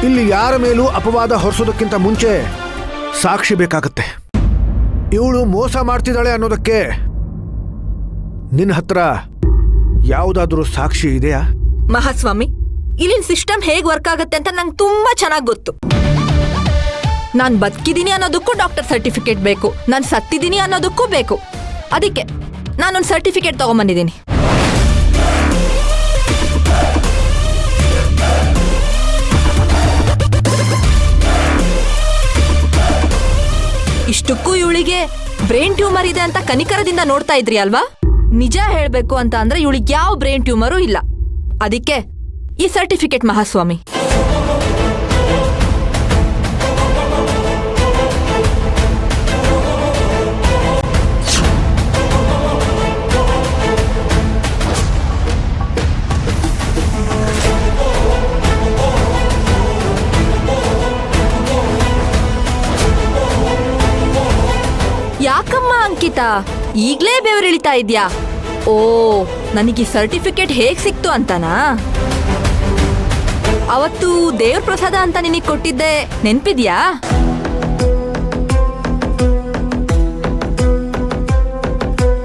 ಇಲ್ಲಿ ಯಾರ ಮೇಲೂ ಅಪವಾದ ಹೊರಿಸೋದಕ್ಕಿಂತ ಮುಂಚೆ ಸಾಕ್ಷಿ ಬೇಕಾಗತ್ತೆ. ಇವಳು ಮೋಸ ಮಾಡ್ತಿದ್ದಾಳೆ ಅನ್ನೋದಕ್ಕೆ ನಿನ್ನ ಹತ್ರ ಯಾವುದಾದ್ರೂ ಸಾಕ್ಷಿ ಇದೆಯಾ? ಮಹಾಸ್ವಾಮಿ, ಇಲ್ಲಿನ ಸಿಸ್ಟಮ್ ಹೇಗ್ ವರ್ಕ್ ಆಗತ್ತೆ ಅಂತ ನಂಗೆ ತುಂಬಾ ಚೆನ್ನಾಗಿ ಗೊತ್ತು. ನಾನ್ ಬದುಕಿದೀನಿ ಅನ್ನೋದಕ್ಕೂ ಡಾಕ್ಟರ್ ಸರ್ಟಿಫಿಕೇಟ್ ಬೇಕು, ನಾನ್ ಸತ್ತಿದ್ದೀನಿ ಅನ್ನೋದಕ್ಕೂ ಬೇಕು. ಅದಕ್ಕೆ ನಾನೊಂದು ಸರ್ಟಿಫಿಕೇಟ್ ತಗೊಂಬಂದಿದ್ದೀನಿ. ಇಷ್ಟಕ್ಕೂ ಇವಳಿಗೆ ಬ್ರೈನ್ ಟ್ಯೂಮರ್ ಇದೆ ಅಂತ ಕನಿಕರದಿಂದ ನೋಡ್ತಾ ಇದ್ರಿ ಅಲ್ವಾ? ನಿಜ ಹೇಳ್ಬೇಕು ಅಂತ ಅಂದ್ರೆ ಇವಳಿಗೆ ಯಾವ ಬ್ರೈನ್ ಟ್ಯೂಮರು ಇಲ್ಲ. ಅದಕ್ಕೆ ಈ ಸರ್ಟಿಫಿಕೇಟ್ ಮಹಾಸ್ವಾಮಿ. ಯಾಕಮ್ಮ ಅಂಕಿತಾ ಈಗ್ಲೇ ಬೆವರಿಳಿತಾ ಇದ್ಯಾ? ಓ, ನನಗೆ ಸರ್ಟಿಫಿಕೇಟ್ ಹೇಗ್ ಸಿಕ್ತು ಅಂತನಾ? ಅವತ್ತು ದೇವ್ರ ಪ್ರಸಾದ ಅಂತ ನಿನಗೆ ಕೊಟ್ಟಿದ್ದೆ ನೆನ್ಪಿದ್ಯಾ?